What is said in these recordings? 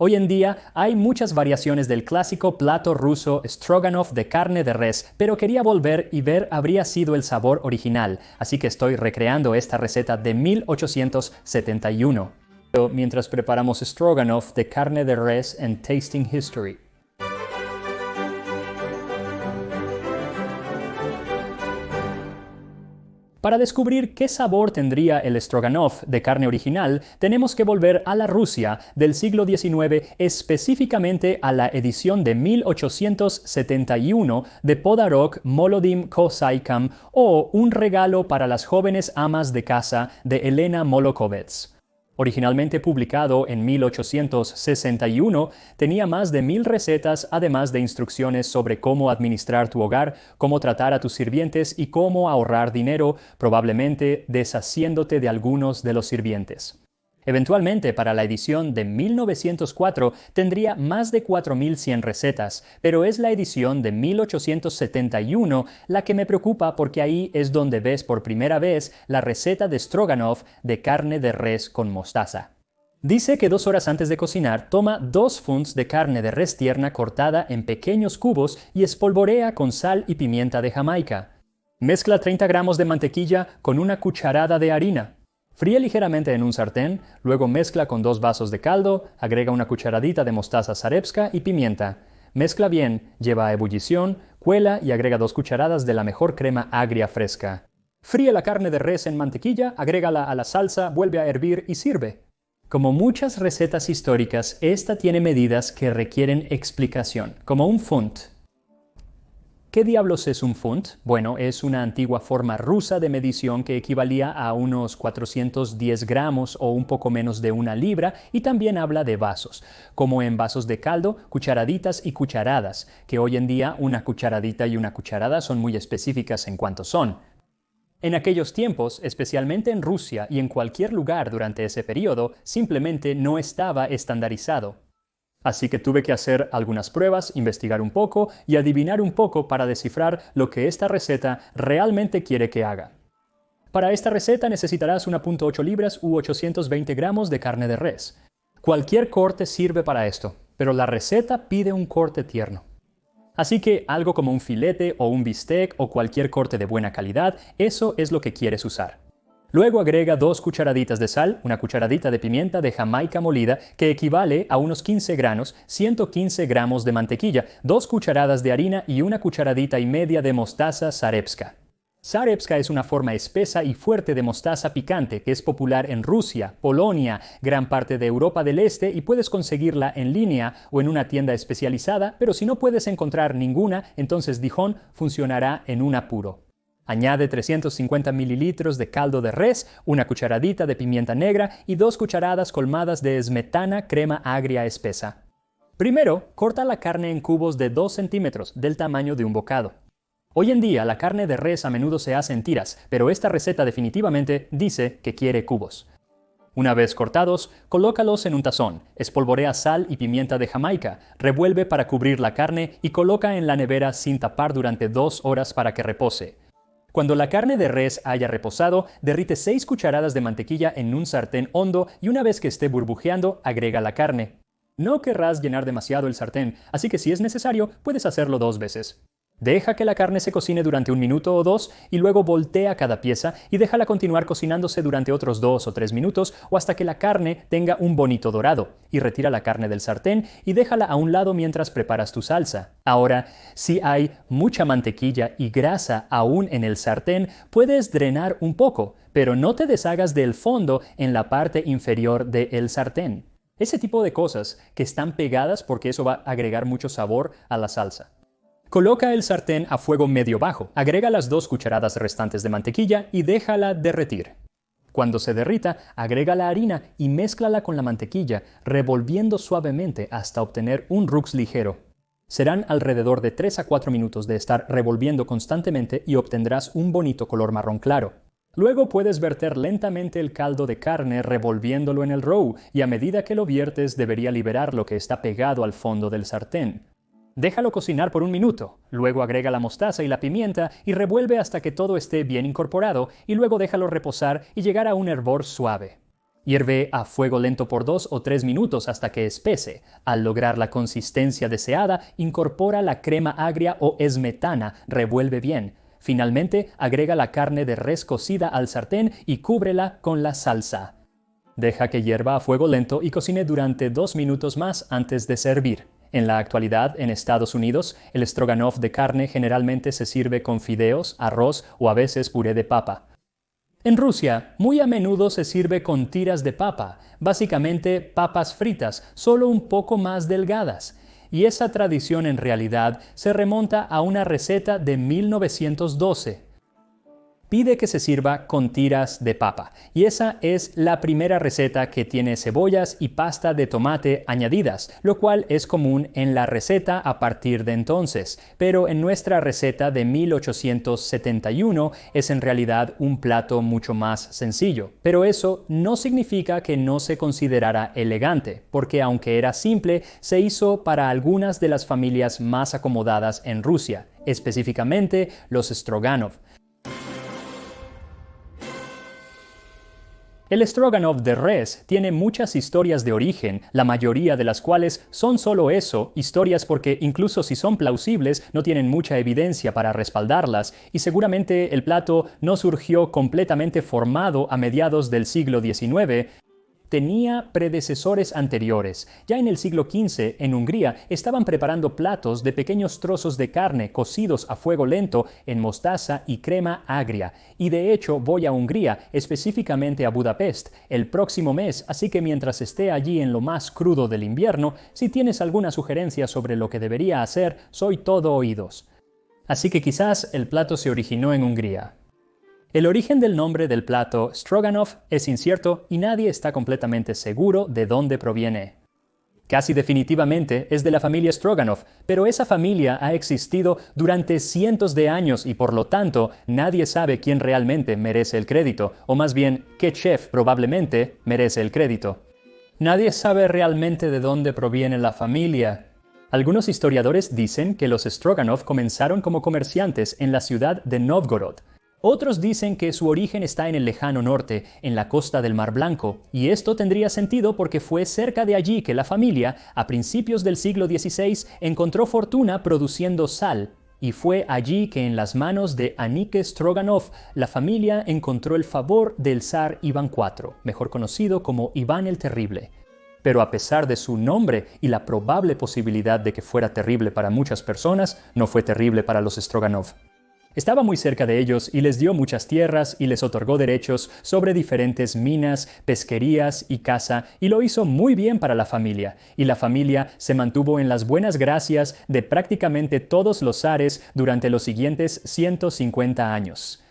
Hoy en día hay muchas variaciones del clásico plato ruso stroganoff de carne de res, pero quería volver y ver habría sido el sabor original, así que estoy recreando esta receta de 1871. Mientras preparamos stroganoff de carne de res en Tasting History. Para descubrir qué sabor tendría el stroganoff de carne original, tenemos que volver a la Rusia del siglo XIX, específicamente a la edición de 1871 de Podarok Molodym Kosaykam o Un regalo para las jóvenes amas de casa de Elena Molokovets. Originalmente publicado en 1861, tenía más de 1000 recetas, además de instrucciones sobre cómo administrar tu hogar, cómo tratar a tus sirvientes y cómo ahorrar dinero, probablemente deshaciéndote de algunos de los sirvientes. Eventualmente, para la edición de 1904, tendría más de 4100 recetas, pero es la edición de 1871 la que me preocupa porque ahí es donde ves por primera vez la receta de stroganoff de carne de res con mostaza. Dice que 2 horas antes de cocinar, toma 2 funts de carne de res tierna cortada en pequeños cubos y espolvorea con sal y pimienta de Jamaica. Mezcla 30 gramos de mantequilla con una cucharada de harina. Fríe ligeramente en un sartén, luego mezcla con 2 vasos de caldo, agrega una cucharadita de mostaza zarepska y pimienta. Mezcla bien, lleva a ebullición, cuela y agrega 2 cucharadas de la mejor crema agria fresca. Fríe la carne de res en mantequilla, agrégala a la salsa, vuelve a hervir y sirve. Como muchas recetas históricas, esta tiene medidas que requieren explicación, como un funt. ¿Qué diablos es un funt? Bueno, es una antigua forma rusa de medición que equivalía a unos 410 gramos o un poco menos de 1 libra, y también habla de vasos, como en vasos de caldo, cucharaditas y cucharadas, que hoy en día una cucharadita y una cucharada son muy específicas en cuánto son. En aquellos tiempos, especialmente en Rusia y en cualquier lugar durante ese periodo, simplemente no estaba estandarizado. Así que tuve que hacer algunas pruebas, investigar un poco y adivinar un poco para descifrar lo que esta receta realmente quiere que haga. Para esta receta necesitarás 1.8 libras u 820 gramos de carne de res. Cualquier corte sirve para esto, pero la receta pide un corte tierno. Así que algo como un filete o un bistec o cualquier corte de buena calidad, eso es lo que quieres usar. Luego agrega 2 cucharaditas de sal, una cucharadita de pimienta de Jamaica molida, que equivale a unos 15 granos, 115 gramos de mantequilla, 2 cucharadas de harina y una cucharadita y media de mostaza zarepska. Zarepska es una forma espesa y fuerte de mostaza picante que es popular en Rusia, Polonia, gran parte de Europa del Este, y puedes conseguirla en línea o en una tienda especializada, pero si no puedes encontrar ninguna, entonces Dijon funcionará en un apuro. Añade 350 mililitros de caldo de res, una cucharadita de pimienta negra y 2 cucharadas colmadas de smetana crema agria espesa. Primero, corta la carne en cubos de 2 centímetros, del tamaño de un bocado. Hoy en día la carne de res a menudo se hace en tiras, pero esta receta definitivamente dice que quiere cubos. Una vez cortados, colócalos en un tazón, espolvorea sal y pimienta de Jamaica, revuelve para cubrir la carne y coloca en la nevera sin tapar durante 2 horas para que repose. Cuando la carne de res haya reposado, derrite 6 cucharadas de mantequilla en un sartén hondo y una vez que esté burbujeando, agrega la carne. No querrás llenar demasiado el sartén, así que si es necesario, puedes hacerlo 2 veces. Deja que la carne se cocine durante 1 minuto o 2 y luego voltea cada pieza y déjala continuar cocinándose durante otros 2 o 3 minutos o hasta que la carne tenga un bonito dorado, y retira la carne del sartén y déjala a un lado mientras preparas tu salsa. Ahora, si hay mucha mantequilla y grasa aún en el sartén, puedes drenar un poco, pero no te deshagas del fondo en la parte inferior del sartén. Ese tipo de cosas que están pegadas porque eso va a agregar mucho sabor a la salsa. Coloca el sartén a fuego medio bajo, agrega las 2 cucharadas restantes de mantequilla y déjala derretir. Cuando se derrita, agrega la harina y mézclala con la mantequilla, revolviendo suavemente hasta obtener un roux ligero. Serán alrededor de 3 a 4 minutos de estar revolviendo constantemente y obtendrás un bonito color marrón claro. Luego puedes verter lentamente el caldo de carne revolviéndolo en el roux y a medida que lo viertes debería liberar lo que está pegado al fondo del sartén. Déjalo cocinar por 1 minuto, luego agrega la mostaza y la pimienta y revuelve hasta que todo esté bien incorporado y luego déjalo reposar y llegar a un hervor suave. Hierve a fuego lento por 2 o 3 minutos hasta que espese. Al lograr la consistencia deseada, incorpora la crema agria o esmetana, revuelve bien. Finalmente, agrega la carne de res cocida al sartén y cúbrela con la salsa. Deja que hierva a fuego lento y cocine durante 2 minutos más antes de servir. En la actualidad, en Estados Unidos, el stroganoff de carne generalmente se sirve con fideos, arroz o a veces puré de papa. En Rusia, muy a menudo se sirve con tiras de papa, básicamente papas fritas, solo un poco más delgadas. Y esa tradición en realidad se remonta a una receta de 1912. Pide que se sirva con tiras de papa, y esa es la primera receta que tiene cebollas y pasta de tomate añadidas, lo cual es común en la receta a partir de entonces, pero en nuestra receta de 1871 es en realidad un plato mucho más sencillo. Pero eso no significa que no se considerara elegante, porque aunque era simple, se hizo para algunas de las familias más acomodadas en Rusia, específicamente los Stroganov. El stroganoff de res tiene muchas historias de origen, la mayoría de las cuales son solo eso, historias porque incluso si son plausibles no tienen mucha evidencia para respaldarlas, y seguramente el plato no surgió completamente formado a mediados del siglo XIX, tenía predecesores anteriores. Ya en el siglo XV, en Hungría, estaban preparando platos de pequeños trozos de carne cocidos a fuego lento en mostaza y crema agria. Y de hecho voy a Hungría, específicamente a Budapest, el próximo mes, así que mientras esté allí en lo más crudo del invierno, si tienes alguna sugerencia sobre lo que debería hacer, soy todo oídos. Así que quizás el plato se originó en Hungría. El origen del nombre del plato stroganoff es incierto y nadie está completamente seguro de dónde proviene. Casi definitivamente es de la familia Stroganov, pero esa familia ha existido durante cientos de años y por lo tanto nadie sabe quién realmente merece el crédito, o más bien qué chef probablemente merece el crédito. Nadie sabe realmente de dónde proviene la familia. Algunos historiadores dicen que los Stroganov comenzaron como comerciantes en la ciudad de Novgorod. Otros dicen que su origen está en el lejano norte, en la costa del Mar Blanco, y esto tendría sentido porque fue cerca de allí que la familia, a principios del siglo XVI, encontró fortuna produciendo sal, y fue allí que en las manos de Anike Stroganov la familia encontró el favor del zar Iván IV, mejor conocido como Iván el Terrible. Pero a pesar de su nombre y la probable posibilidad de que fuera terrible para muchas personas, no fue terrible para los Stroganov. Estaba muy cerca de ellos y les dio muchas tierras y les otorgó derechos sobre diferentes minas, pesquerías y caza, y lo hizo muy bien para la familia. Y la familia se mantuvo en las buenas gracias de prácticamente todos los zares durante los siguientes 150 años.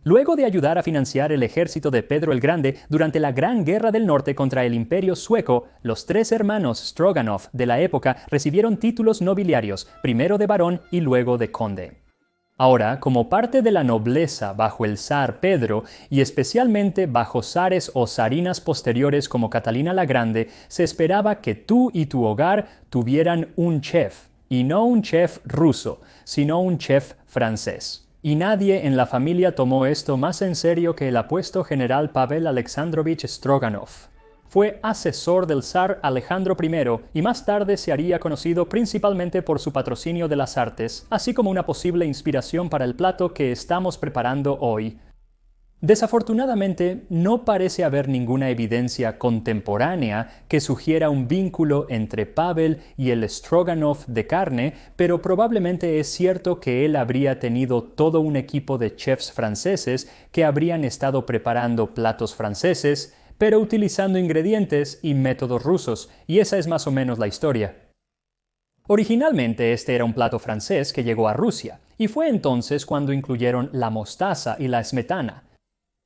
Luego de ayudar a financiar el ejército de Pedro el Grande durante la Gran Guerra del Norte contra el Imperio Sueco, los 3 hermanos Stroganov de la época recibieron títulos nobiliarios, primero de barón y luego de conde. Ahora, como parte de la nobleza bajo el zar Pedro, y especialmente bajo zares o zarinas posteriores como Catalina la Grande, se esperaba que tú y tu hogar tuvieran un chef, y no un chef ruso, sino un chef francés. Y nadie en la familia tomó esto más en serio que el apuesto general Pavel Alexandrovich Stroganov. Fue asesor del zar Alejandro I y más tarde se haría conocido principalmente por su patrocinio de las artes, así como una posible inspiración para el plato que estamos preparando hoy. Desafortunadamente, no parece haber ninguna evidencia contemporánea que sugiera un vínculo entre Pavel y el Stroganov de carne, pero probablemente es cierto que él habría tenido todo un equipo de chefs franceses que habrían estado preparando platos franceses, pero utilizando ingredientes y métodos rusos, y esa es más o menos la historia. Originalmente este era un plato francés que llegó a Rusia, y fue entonces cuando incluyeron la mostaza y la smetana.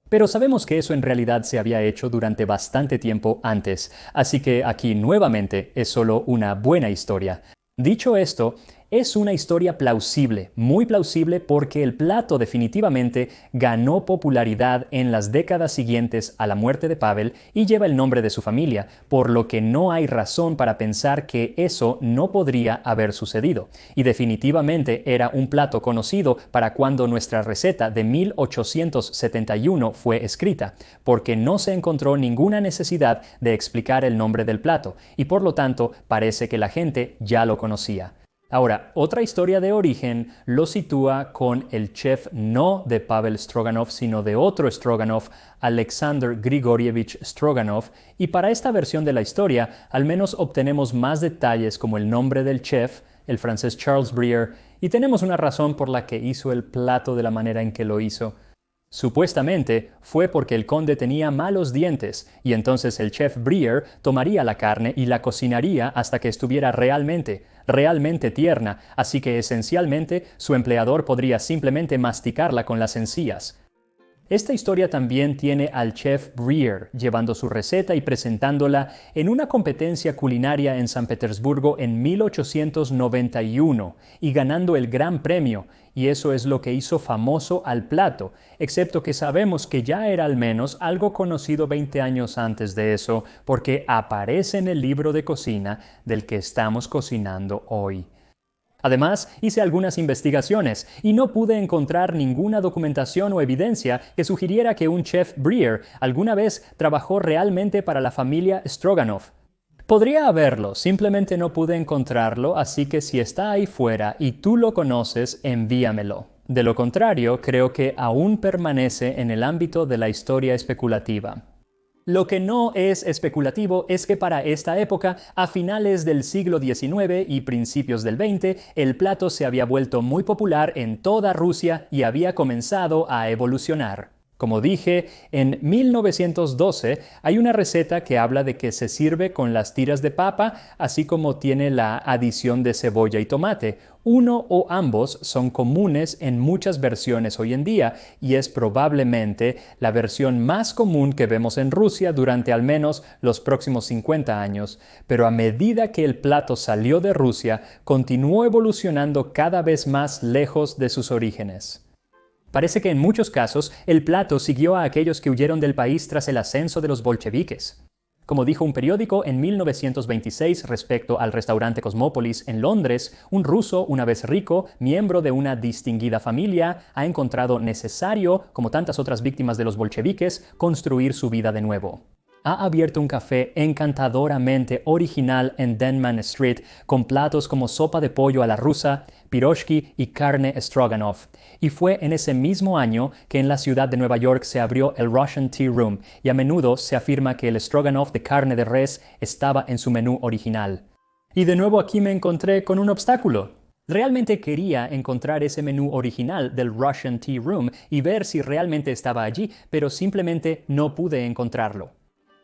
Pero sabemos que eso en realidad se había hecho durante bastante tiempo antes, así que aquí nuevamente es solo una buena historia. Dicho esto, Es una historia plausible, muy plausible porque el plato definitivamente ganó popularidad en las décadas siguientes a la muerte de Pavel y lleva el nombre de su familia, por lo que no hay razón para pensar que eso no podría haber sucedido. Y definitivamente era un plato conocido para cuando nuestra receta de 1871 fue escrita, porque no se encontró ninguna necesidad de explicar el nombre del plato, y por lo tanto parece que la gente ya lo conocía. Ahora, otra historia de origen lo sitúa con el chef no de Pavel Stroganov, sino de otro Stroganov, Alexander Grigorievich Stroganov, y para esta versión de la historia al menos obtenemos más detalles como el nombre del chef, el francés Charles Brier, y tenemos una razón por la que hizo el plato de la manera en que lo hizo. Supuestamente fue porque el conde tenía malos dientes y entonces el chef Brier tomaría la carne y la cocinaría hasta que estuviera realmente tierna, así que esencialmente su empleador podría simplemente masticarla con las encías. Esta historia también tiene al chef Brier llevando su receta y presentándola en una competencia culinaria en San Petersburgo en 1891 y ganando el gran premio, y eso es lo que hizo famoso al plato, excepto que sabemos que ya era al menos algo conocido 20 años antes de eso, porque aparece en el libro de cocina del que estamos cocinando hoy. Además, hice algunas investigaciones y no pude encontrar ninguna documentación o evidencia que sugiriera que un chef Brier alguna vez trabajó realmente para la familia Stroganov. Podría haberlo, simplemente no pude encontrarlo, así que si está ahí fuera y tú lo conoces, envíamelo. De lo contrario, creo que aún permanece en el ámbito de la historia especulativa. Lo que no es especulativo es que para esta época, a finales del siglo XIX y principios del XX, el plato se había vuelto muy popular en toda Rusia y había comenzado a evolucionar. Como dije, en 1912 hay una receta que habla de que se sirve con las tiras de papa, así como tiene la adición de cebolla y tomate. Uno o ambos son comunes en muchas versiones hoy en día y es probablemente la versión más común que vemos en Rusia durante al menos los próximos 50 años. Pero a medida que el plato salió de Rusia, continuó evolucionando cada vez más lejos de sus orígenes. Parece que en muchos casos el plato siguió a aquellos que huyeron del país tras el ascenso de los bolcheviques. Como dijo un periódico en 1926 respecto al restaurante Cosmópolis en Londres, un ruso, una vez rico, miembro de una distinguida familia, ha encontrado necesario, como tantas otras víctimas de los bolcheviques, construir su vida de nuevo. Ha abierto un café encantadoramente original en Denman Street con platos como sopa de pollo a la rusa, piroshki y carne Stroganov. Y fue en ese mismo año que en la ciudad de Nueva York se abrió el Russian Tea Room y a menudo se afirma que el Stroganov de carne de res estaba en su menú original. Y de nuevo aquí me encontré con un obstáculo. Realmente quería encontrar ese menú original del Russian Tea Room y ver si realmente estaba allí, pero simplemente no pude encontrarlo.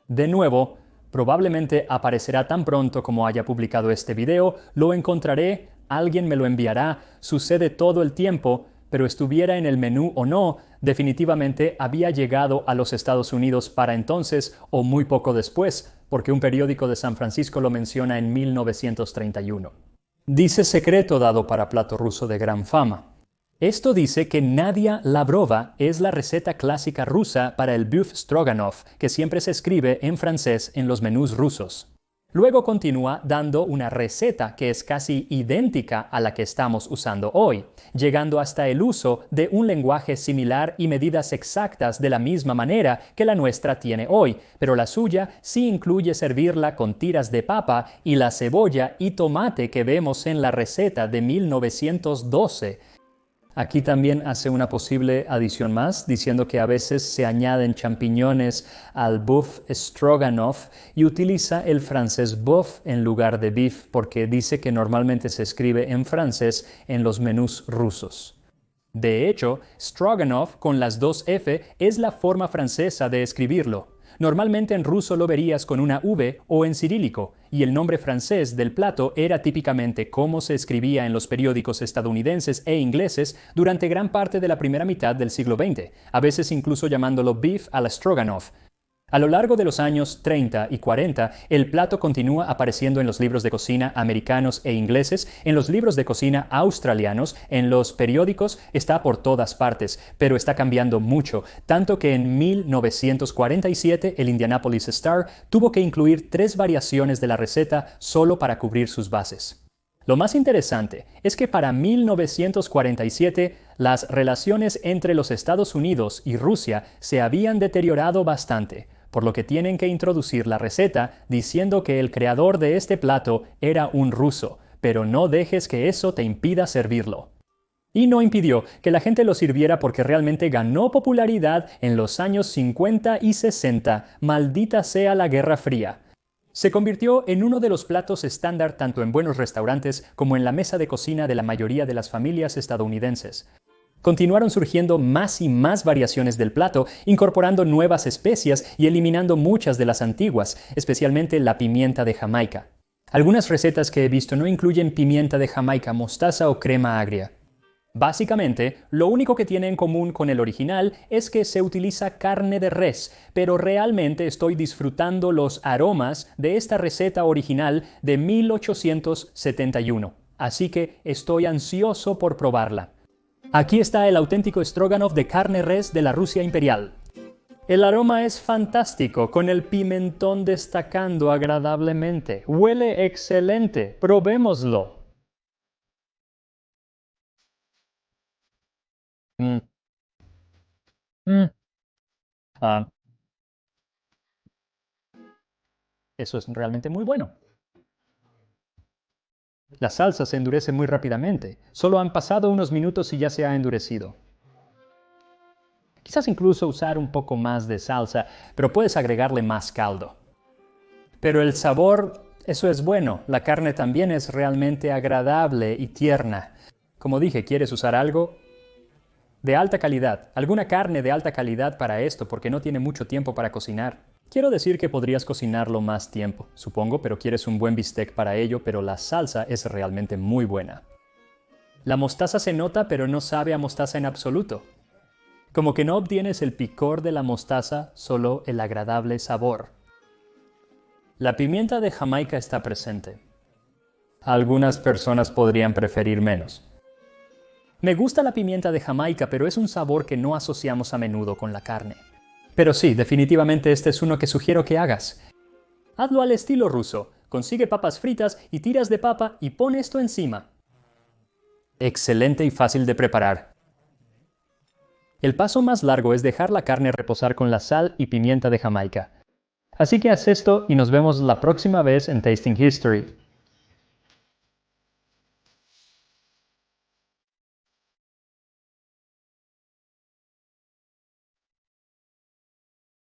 De nuevo, probablemente aparecerá tan pronto como haya publicado este video, lo encontraré, alguien me lo enviará, sucede todo el tiempo, pero estuviera en el menú o no, definitivamente había llegado a los Estados Unidos para entonces o muy poco después, porque un periódico de San Francisco lo menciona en 1931. Dice secreto dado para plato ruso de gran fama. Esto dice que Nadia Lavrova es la receta clásica rusa para el Bœuf Stroganov, que siempre se escribe en francés en los menús rusos. Luego continúa dando una receta que es casi idéntica a la que estamos usando hoy, llegando hasta el uso de un lenguaje similar y medidas exactas de la misma manera que la nuestra tiene hoy, pero la suya sí incluye servirla con tiras de papa y la cebolla y tomate que vemos en la receta de 1912. Aquí también hace una posible adición más, diciendo que a veces se añaden champiñones al Bœuf Stroganov y utiliza el francés bœuf en lugar de beef porque dice que normalmente se escribe en francés en los menús rusos. De hecho, Stroganov con las dos F es la forma francesa de escribirlo. Normalmente en ruso lo verías con una V o en cirílico, y el nombre francés del plato era típicamente como se escribía en los periódicos estadounidenses e ingleses durante gran parte de la primera mitad del siglo XX, a veces incluso llamándolo beef a la Stroganov. A lo largo de los años 30 y 40, el plato continúa apareciendo en los libros de cocina americanos e ingleses, en los libros de cocina australianos, en los periódicos, está por todas partes, pero está cambiando mucho, tanto que en 1947 el Indianapolis Star tuvo que incluir 3 variaciones de la receta solo para cubrir sus bases. Lo más interesante es que para 1947 las relaciones entre los Estados Unidos y Rusia se habían deteriorado bastante, por lo que tienen que introducir la receta diciendo que el creador de este plato era un ruso, pero no dejes que eso te impida servirlo. Y no impidió que la gente lo sirviera porque realmente ganó popularidad en los años 50 y 60, maldita sea la Guerra Fría. Se convirtió en uno de los platos estándar tanto en buenos restaurantes como en la mesa de cocina de la mayoría de las familias estadounidenses. Continuaron surgiendo más y más variaciones del plato, incorporando nuevas especias y eliminando muchas de las antiguas, especialmente la pimienta de Jamaica. Algunas recetas que he visto no incluyen pimienta de Jamaica, mostaza o crema agria. Básicamente, lo único que tiene en común con el original es que se utiliza carne de res, pero realmente estoy disfrutando los aromas de esta receta original de 1871, así que estoy ansioso por probarla. Aquí está el auténtico stroganoff de carne res de la Rusia imperial. El aroma es fantástico, con el pimentón destacando agradablemente. Huele excelente, probémoslo. Mm. Mm. Ah, eso es realmente muy bueno. La salsa se endurece muy rápidamente. Solo han pasado unos minutos y ya se ha endurecido. Quizás incluso usar un poco más de salsa, pero puedes agregarle más caldo. Pero el sabor, eso es bueno. La carne también es realmente agradable y tierna. Como dije, ¿quieres usar algo de alta calidad? Alguna carne de alta calidad para esto, porque no tiene mucho tiempo para cocinar. Quiero decir que podrías cocinarlo más tiempo, supongo, pero quieres un buen bistec para ello, pero la salsa es realmente muy buena. La mostaza se nota, pero no sabe a mostaza en absoluto. Como que no obtienes el picor de la mostaza, solo el agradable sabor. La pimienta de Jamaica está presente. Algunas personas podrían preferir menos. Me gusta la pimienta de Jamaica, pero es un sabor que no asociamos a menudo con la carne. Pero sí, definitivamente este es uno que sugiero que hagas. Hazlo al estilo ruso. Consigue papas fritas y tiras de papa y pon esto encima. Excelente y fácil de preparar. El paso más largo es dejar la carne reposar con la sal y pimienta de Jamaica. Así que haz esto y nos vemos la próxima vez en Tasting History.